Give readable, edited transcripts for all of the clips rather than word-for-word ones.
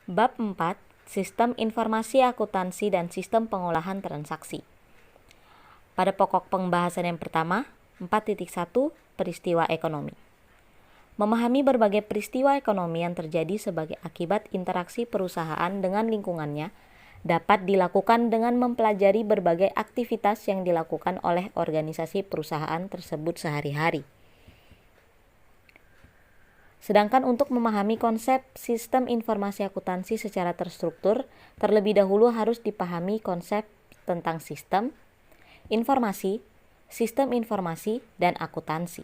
Bab 4, Sistem Informasi Akuntansi dan Sistem Pengolahan Transaksi. Pada pokok pembahasan yang pertama, 4.1 Peristiwa Ekonomi. Memahami berbagai peristiwa ekonomi yang terjadi sebagai akibat interaksi perusahaan dengan lingkungannya dapat dilakukan dengan mempelajari berbagai aktivitas yang dilakukan oleh organisasi perusahaan tersebut sehari-hari. Sedangkan untuk memahami konsep sistem informasi akuntansi secara terstruktur, terlebih dahulu harus dipahami konsep tentang sistem informasi, dan akuntansi.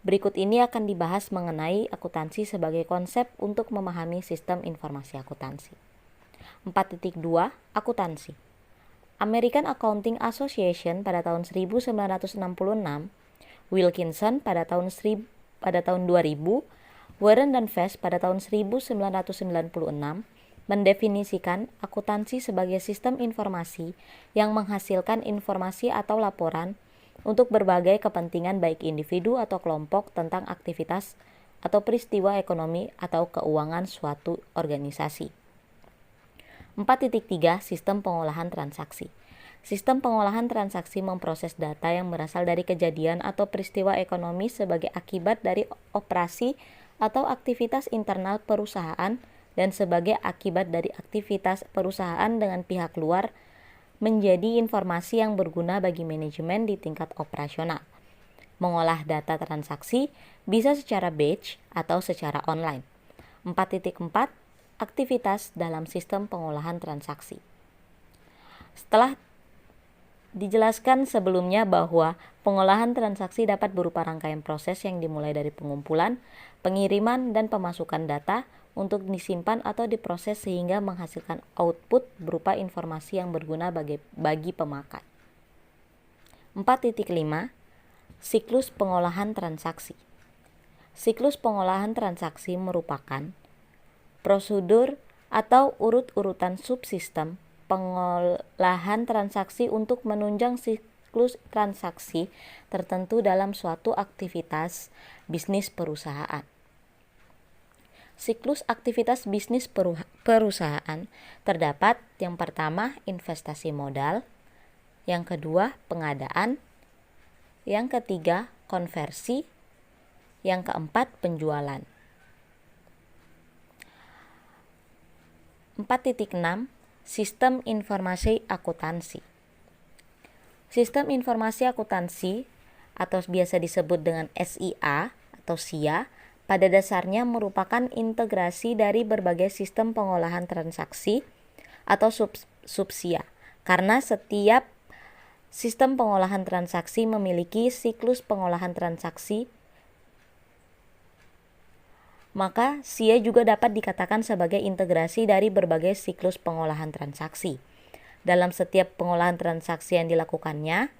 Berikut ini akan dibahas mengenai akuntansi sebagai konsep untuk memahami sistem informasi akuntansi. 4.2 Akuntansi. American Accounting Association pada tahun 1966, Wilkinson pada tahun 2000, Warren dan Fest pada tahun 1996 mendefinisikan akuntansi sebagai sistem informasi yang menghasilkan informasi atau laporan untuk berbagai kepentingan baik individu atau kelompok tentang aktivitas atau peristiwa ekonomi atau keuangan suatu organisasi. 4.3 Sistem Pengolahan Transaksi. Sistem pengolahan transaksi memproses data yang berasal dari kejadian atau peristiwa ekonomi sebagai akibat dari operasi atau aktivitas internal perusahaan dan sebagai akibat dari aktivitas perusahaan dengan pihak luar menjadi informasi yang berguna bagi manajemen di tingkat operasional. Mengolah data transaksi bisa secara batch atau secara online. 4.4 Aktivitas dalam sistem pengolahan transaksi. Setelah dijelaskan sebelumnya bahwa pengolahan transaksi dapat berupa rangkaian proses yang dimulai dari pengumpulan, pengiriman, dan pemasukan data untuk disimpan atau diproses sehingga menghasilkan output berupa informasi yang berguna bagi pemakai. 4.5 Siklus pengolahan transaksi. Siklus pengolahan transaksi merupakan prosedur atau urut-urutan subsistem pengolahan transaksi untuk menunjang siklus transaksi tertentu dalam suatu aktivitas bisnis perusahaan. Siklus aktivitas bisnis perusahaan terdapat yang pertama investasi modal, yang kedua pengadaan, yang ketiga konversi, yang keempat penjualan. 4.6 Sistem Informasi Akuntansi. Sistem Informasi Akuntansi atau biasa disebut dengan SIA atau SIA pada dasarnya merupakan integrasi dari berbagai sistem pengolahan transaksi atau sub-SIA karena setiap sistem pengolahan transaksi memiliki siklus pengolahan transaksi, maka SIA juga dapat dikatakan sebagai integrasi dari berbagai siklus pengolahan transaksi. Dalam setiap pengolahan transaksi yang dilakukannya,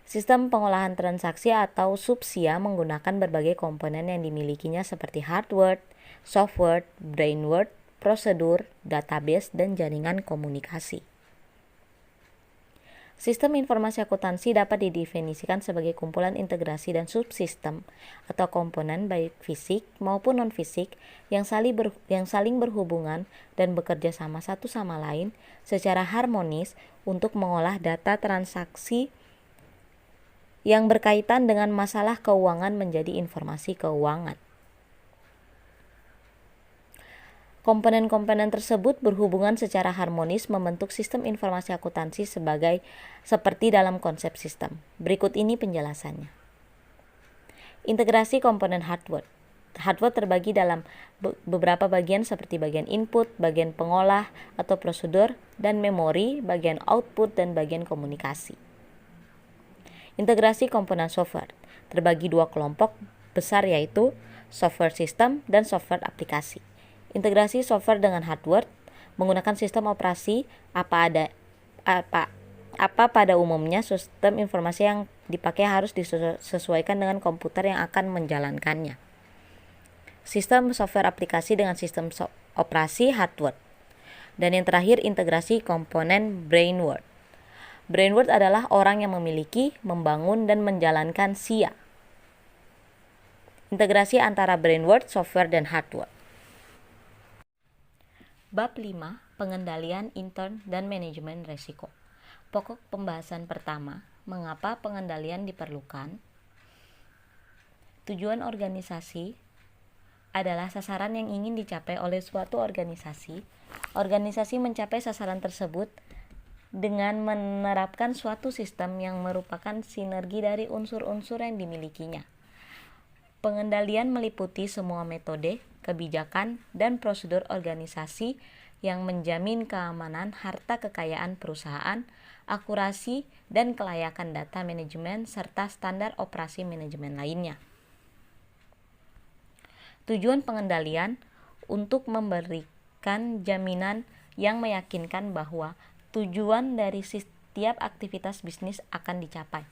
sistem pengolahan transaksi atau sub-SIA menggunakan berbagai komponen yang dimilikinya seperti hardware, software, brainware, prosedur, database, dan jaringan komunikasi. Sistem informasi akuntansi dapat didefinisikan sebagai kumpulan integrasi dan subsistem atau komponen baik fisik maupun non-fisik yang saling berhubungan dan bekerja sama satu sama lain secara harmonis untuk mengolah data transaksi yang berkaitan dengan masalah keuangan menjadi informasi keuangan. Komponen-komponen tersebut berhubungan secara harmonis membentuk sistem informasi akuntansi seperti dalam konsep sistem. Berikut ini penjelasannya. Integrasi komponen hardware. Hardware terbagi dalam beberapa bagian seperti bagian input, bagian pengolah atau prosedur, dan memori, bagian output, dan bagian komunikasi. Integrasi komponen software terbagi dua kelompok besar yaitu software system dan software aplikasi. Integrasi software dengan hardware menggunakan sistem operasi pada umumnya sistem informasi yang dipakai harus disesuaikan dengan komputer yang akan menjalankannya. Sistem software aplikasi dengan sistem operasi hardware. Dan yang terakhir integrasi komponen brainware. Brainware adalah orang yang memiliki, membangun, dan menjalankan SIA. Integrasi antara brainware, software, dan hardware. Bab 5, pengendalian intern dan manajemen resiko. Pokok pembahasan pertama, mengapa pengendalian diperlukan? Tujuan organisasi adalah sasaran yang ingin dicapai oleh suatu organisasi. Organisasi mencapai sasaran tersebut dengan menerapkan suatu sistem yang merupakan sinergi dari unsur-unsur yang dimilikinya. Pengendalian meliputi semua metode, kebijakan, dan prosedur organisasi yang menjamin keamanan harta kekayaan perusahaan, akurasi dan kelayakan data manajemen, serta standar operasi manajemen lainnya. Tujuan pengendalian untuk memberikan jaminan yang meyakinkan bahwa tujuan dari setiap aktivitas bisnis akan dicapai.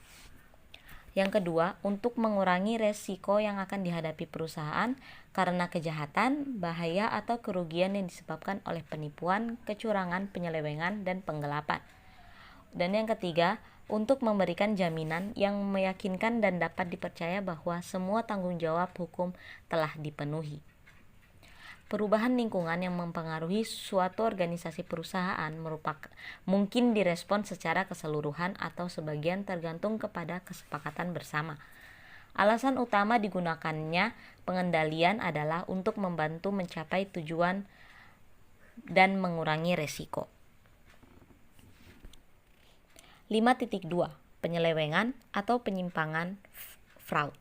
Yang kedua, untuk mengurangi resiko yang akan dihadapi perusahaan karena kejahatan, bahaya, atau kerugian yang disebabkan oleh penipuan, kecurangan, penyelewengan, dan penggelapan. Dan yang ketiga, untuk memberikan jaminan yang meyakinkan dan dapat dipercaya bahwa semua tanggung jawab hukum telah dipenuhi. Perubahan lingkungan yang mempengaruhi suatu organisasi perusahaan mungkin direspon secara keseluruhan atau sebagian tergantung kepada kesepakatan bersama. Alasan utama digunakannya pengendalian adalah untuk membantu mencapai tujuan dan mengurangi resiko. 5.2 Penyelewengan atau penyimpangan fraud.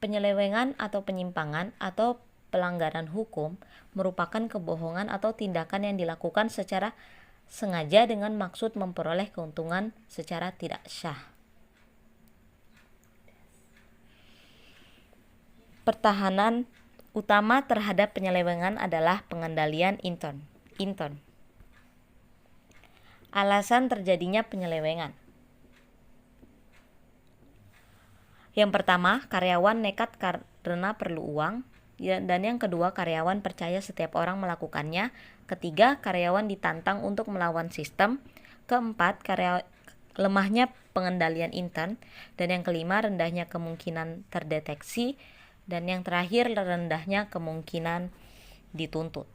Penyelewengan atau penyimpangan atau pelanggaran hukum merupakan kebohongan atau tindakan yang dilakukan secara sengaja dengan maksud memperoleh keuntungan secara tidak syah. Pertahanan utama terhadap penyelewengan adalah pengendalian intern. Alasan terjadinya penyelewengan. Yang pertama, karyawan nekat karena perlu uang. Dan yang kedua, karyawan percaya setiap orang melakukannya. Ketiga, karyawan ditantang untuk melawan sistem. Keempat, lemahnya pengendalian intern. Dan yang kelima, rendahnya kemungkinan terdeteksi. Dan yang terakhir, rendahnya kemungkinan dituntut.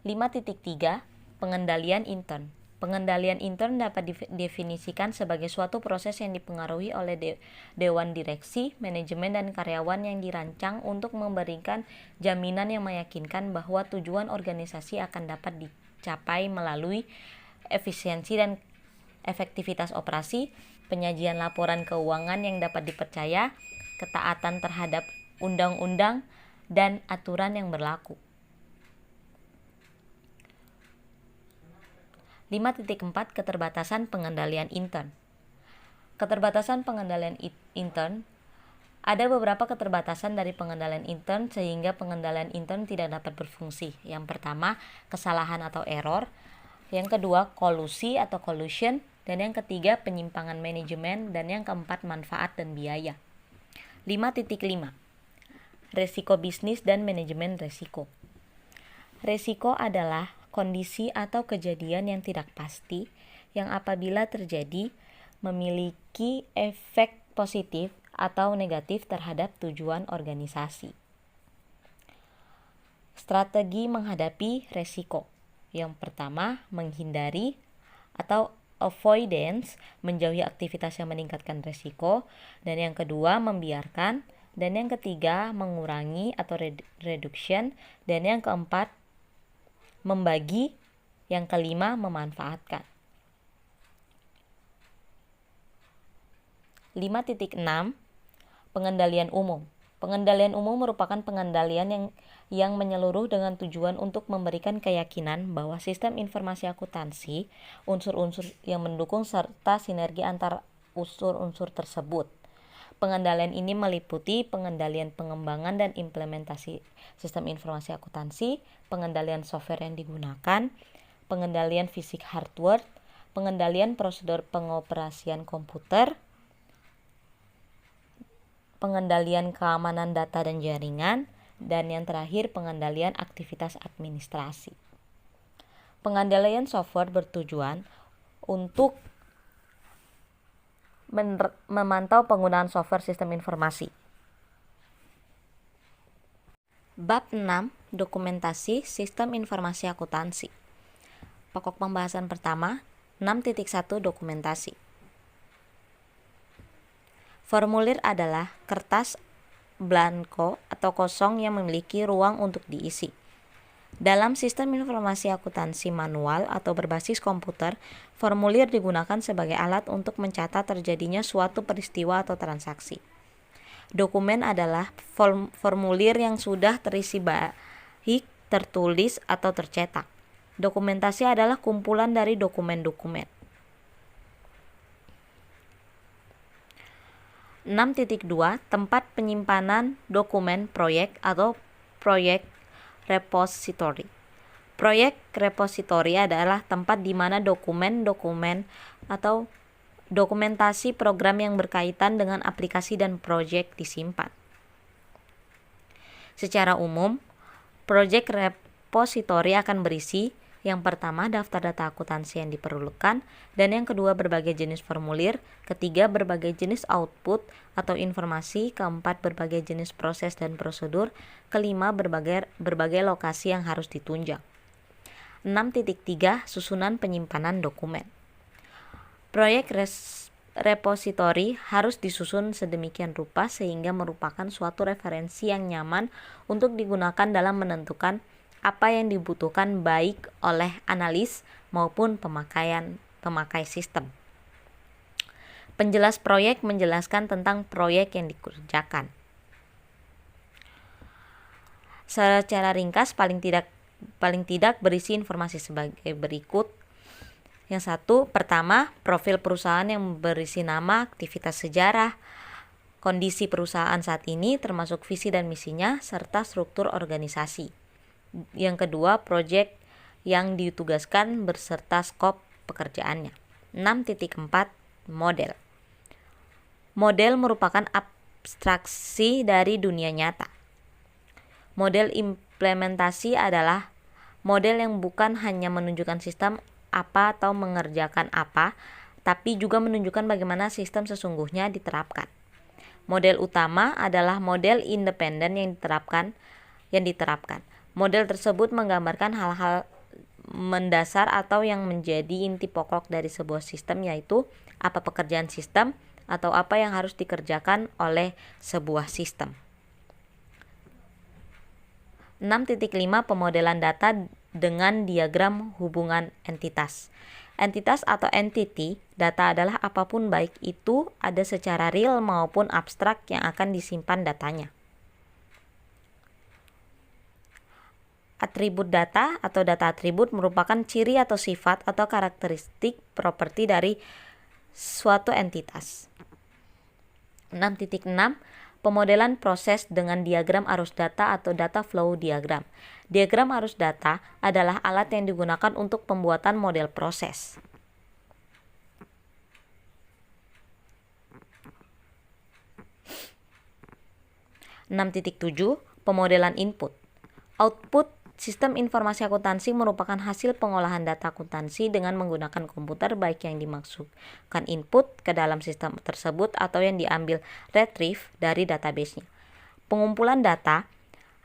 5.3 Pengendalian intern. Pengendalian intern dapat didefinisikan sebagai suatu proses yang dipengaruhi oleh dewan direksi, manajemen, dan karyawan yang dirancang untuk memberikan jaminan yang meyakinkan bahwa tujuan organisasi akan dapat dicapai melalui efisiensi dan efektivitas operasi, penyajian laporan keuangan yang dapat dipercaya, ketaatan terhadap undang-undang, dan aturan yang berlaku. 5.4 Keterbatasan pengendalian intern. Keterbatasan pengendalian intern. Ada beberapa keterbatasan dari pengendalian intern sehingga pengendalian intern tidak dapat berfungsi. Yang pertama, kesalahan atau error. Yang kedua, kolusi atau collusion. Dan yang ketiga, penyimpangan manajemen. Dan yang keempat, manfaat dan biaya. 5.5 Resiko bisnis dan manajemen resiko. Resiko adalah kondisi atau kejadian yang tidak pasti yang apabila terjadi memiliki efek positif atau negatif terhadap tujuan organisasi. Strategi menghadapi resiko. Yang pertama, menghindari atau avoidance, menjauhi aktivitas yang meningkatkan resiko. Dan yang kedua, membiarkan. Dan yang ketiga, mengurangi atau reduction. Dan yang keempat, membagi. Yang kelima, memanfaatkan. 5.6 Pengendalian umum. Pengendalian umum merupakan pengendalian yang menyeluruh dengan tujuan untuk memberikan keyakinan bahwa sistem informasi akuntansi, unsur-unsur yang mendukung serta sinergi antar unsur-unsur tersebut. Pengendalian ini meliputi pengendalian pengembangan dan implementasi sistem informasi akuntansi, pengendalian software yang digunakan, pengendalian fisik hardware, pengendalian prosedur pengoperasian komputer, pengendalian keamanan data dan jaringan, dan yang terakhir pengendalian aktivitas administrasi. Pengendalian software bertujuan untuk memantau penggunaan software sistem informasi. Bab 6. Dokumentasi Sistem Informasi Akuntansi. Pokok pembahasan pertama, 6.1 Dokumentasi. Formulir adalah kertas blanko atau kosong yang memiliki ruang untuk diisi. Dalam sistem informasi akuntansi manual atau berbasis komputer, formulir digunakan sebagai alat untuk mencatat terjadinya suatu peristiwa atau transaksi. Dokumen adalah formulir yang sudah terisi baik tertulis atau tercetak. Dokumentasi adalah kumpulan dari dokumen-dokumen. 6.2 Tempat penyimpanan dokumen proyek atau proyek repository. Proyek repository adalah tempat di mana dokumen-dokumen atau dokumentasi program yang berkaitan dengan aplikasi dan proyek disimpan. Secara umum, proyek repository akan berisi yang pertama daftar data akuntansi yang diperlukan, dan yang kedua berbagai jenis formulir, ketiga berbagai jenis output atau informasi, keempat berbagai jenis proses dan prosedur, kelima berbagai lokasi yang harus ditunjang. 6.3 Susunan penyimpanan dokumen. Proyek repository harus disusun sedemikian rupa sehingga merupakan suatu referensi yang nyaman untuk digunakan dalam menentukan apa yang dibutuhkan baik oleh analis maupun pemakai sistem. Penjelas proyek menjelaskan tentang proyek yang dikerjakan. Secara ringkas paling tidak berisi informasi sebagai berikut. Yang satu, pertama, profil perusahaan yang berisi nama, aktivitas sejarah, kondisi perusahaan saat ini termasuk visi dan misinya, serta struktur organisasi. Yang kedua, proyek yang ditugaskan berserta skop pekerjaannya. 6.4 Model. Model merupakan abstraksi dari dunia nyata. Model implementasi adalah model yang bukan hanya menunjukkan sistem apa atau mengerjakan apa, tapi juga menunjukkan bagaimana sistem sesungguhnya diterapkan. Model utama adalah model independen yang diterapkan. Model tersebut menggambarkan hal-hal mendasar atau yang menjadi inti pokok dari sebuah sistem, yaitu apa pekerjaan sistem atau apa yang harus dikerjakan oleh sebuah sistem. 6.5 Pemodelan data dengan diagram hubungan entitas. Entitas atau entity data adalah apapun, baik itu ada secara real maupun abstrak yang akan disimpan datanya. Atribut data atau data atribut merupakan ciri atau sifat atau karakteristik properti dari suatu entitas. 6.6 Pemodelan proses dengan diagram arus data atau data flow diagram. Diagram arus data adalah alat yang digunakan untuk pembuatan model proses. (6.7) Pemodelan input. Output sistem informasi akuntansi merupakan hasil pengolahan data akuntansi dengan menggunakan komputer, baik yang dimasukkan input ke dalam sistem tersebut atau yang diambil retrieve dari database-nya. Pengumpulan data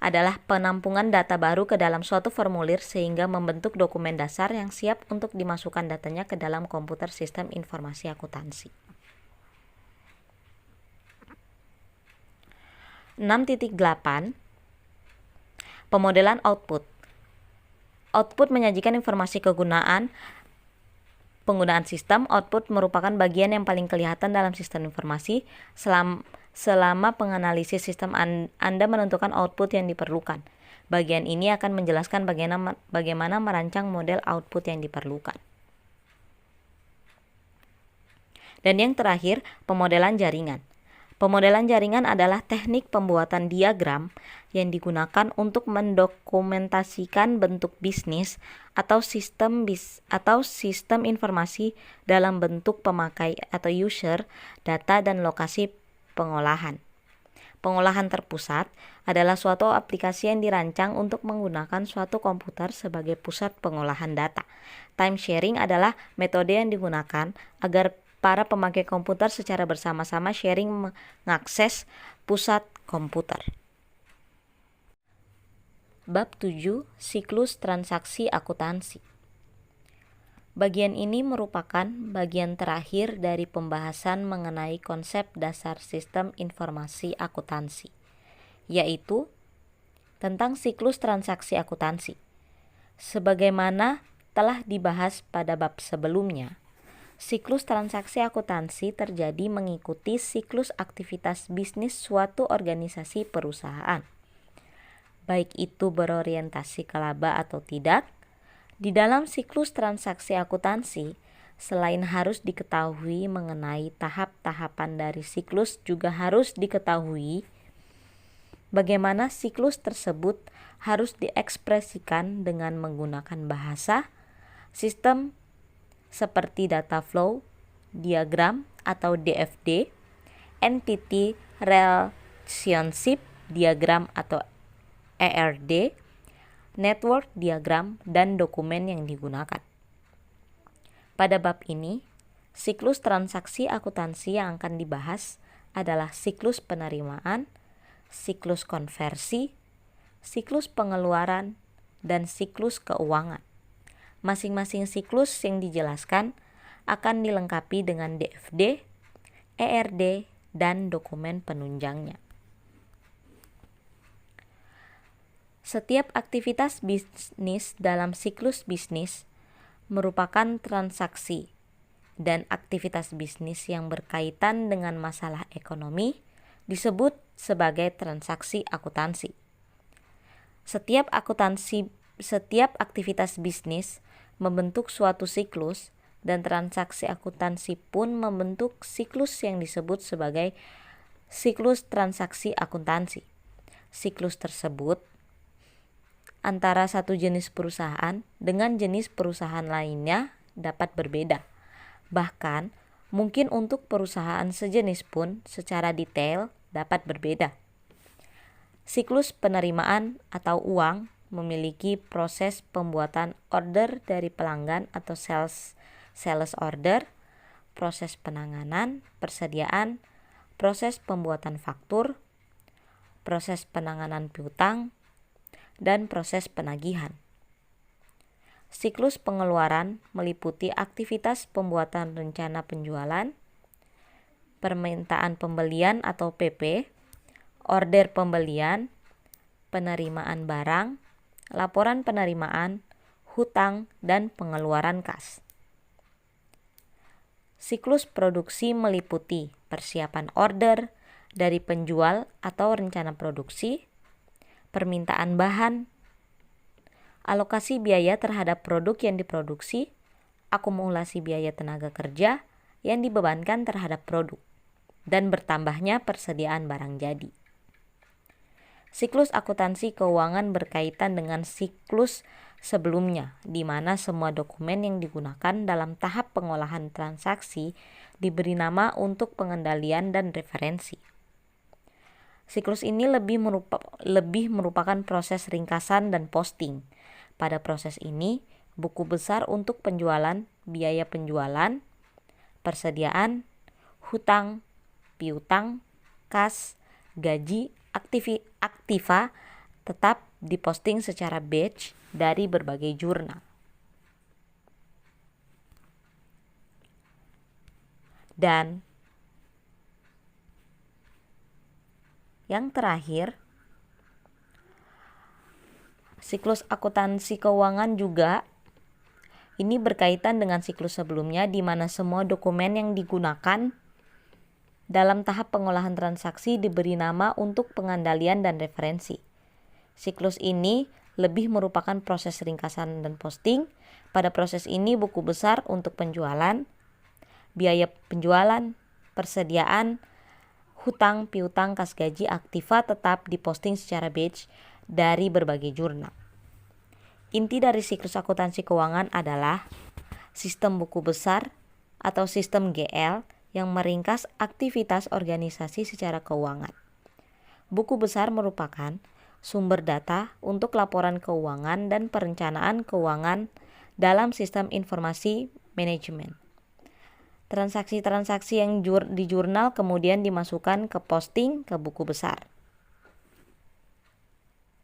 adalah penampungan data baru ke dalam suatu formulir sehingga membentuk dokumen dasar yang siap untuk dimasukkan datanya ke dalam komputer sistem informasi akuntansi. 6.8 Pemodelan output. Output menyajikan informasi penggunaan sistem. Output merupakan bagian yang paling kelihatan dalam sistem informasi. Selama penganalisis sistem Anda menentukan output yang diperlukan. Bagian ini akan menjelaskan bagaimana merancang model output yang diperlukan. Dan yang terakhir, pemodelan jaringan. Pemodelan jaringan adalah teknik pembuatan diagram yang digunakan untuk mendokumentasikan bentuk bisnis atau sistem informasi dalam bentuk pemakai atau user, data, dan lokasi pengolahan. Pengolahan terpusat adalah suatu aplikasi yang dirancang untuk menggunakan suatu komputer sebagai pusat pengolahan data. Time sharing adalah metode yang digunakan agar para pemakai komputer secara bersama-sama sharing mengakses pusat komputer. Bab 7, Siklus Transaksi Akuntansi. Bagian ini merupakan bagian terakhir dari pembahasan mengenai konsep dasar sistem informasi akuntansi, yaitu tentang siklus transaksi akuntansi. Sebagaimana telah dibahas pada bab sebelumnya, siklus transaksi akuntansi terjadi mengikuti siklus aktivitas bisnis suatu organisasi perusahaan. Baik itu berorientasi ke laba atau tidak. Di dalam siklus transaksi akuntansi, selain harus diketahui mengenai tahap-tahapan dari siklus, juga harus diketahui bagaimana siklus tersebut harus diekspresikan dengan menggunakan bahasa, sistem seperti data flow, diagram atau DFD, entity relationship diagram atau ERD, network diagram, dan dokumen yang digunakan. Pada bab ini, siklus transaksi akuntansi yang akan dibahas adalah siklus penerimaan, siklus konversi, siklus pengeluaran, dan siklus keuangan. Masing-masing siklus yang dijelaskan akan dilengkapi dengan DFD, ERD, dan dokumen penunjangnya. Setiap aktivitas bisnis dalam siklus bisnis merupakan transaksi, dan aktivitas bisnis yang berkaitan dengan masalah ekonomi disebut sebagai transaksi akuntansi. Setiap aktivitas bisnis membentuk suatu siklus, dan transaksi akuntansi pun membentuk siklus yang disebut sebagai siklus transaksi akuntansi. Siklus tersebut antara satu jenis perusahaan dengan jenis perusahaan lainnya dapat berbeda. Bahkan, mungkin untuk perusahaan sejenis pun secara detail dapat berbeda. Siklus penerimaan atau uang memiliki proses pembuatan order dari pelanggan atau sales order, proses penanganan, persediaan, proses pembuatan faktur, proses penanganan piutang, dan proses penagihan. Siklus pengeluaran meliputi aktivitas pembuatan rencana penjualan, permintaan pembelian atau PP, order pembelian, penerimaan barang, laporan penerimaan, hutang, dan pengeluaran kas. Siklus produksi meliputi persiapan order dari penjual atau rencana produksi, permintaan bahan, alokasi biaya terhadap produk yang diproduksi, akumulasi biaya tenaga kerja yang dibebankan terhadap produk, dan bertambahnya persediaan barang jadi. Siklus akuntansi keuangan berkaitan dengan siklus sebelumnya, di mana semua dokumen yang digunakan dalam tahap pengolahan transaksi diberi nama untuk pengendalian dan referensi. Siklus ini lebih merupakan proses ringkasan dan posting. Pada proses ini, buku besar untuk penjualan, biaya penjualan, persediaan, hutang, piutang, kas, gaji, aktiva tetap diposting secara batch dari berbagai jurnal. Dan yang terakhir, siklus akuntansi keuangan juga ini berkaitan dengan siklus sebelumnya, di mana semua dokumen yang digunakan dalam tahap pengolahan transaksi diberi nama untuk pengendalian dan referensi. Siklus ini lebih merupakan proses ringkasan dan posting. Pada proses ini, buku besar untuk penjualan, biaya penjualan, persediaan, hutang, piutang, kas gaji, aktiva tetap diposting secara batch dari berbagai jurnal. Inti dari siklus akuntansi keuangan adalah sistem buku besar atau sistem GL yang meringkas aktivitas organisasi secara keuangan. Buku besar merupakan sumber data untuk laporan keuangan dan perencanaan keuangan dalam sistem informasi manajemen. Transaksi-transaksi yang di jurnal kemudian dimasukkan ke posting ke buku besar.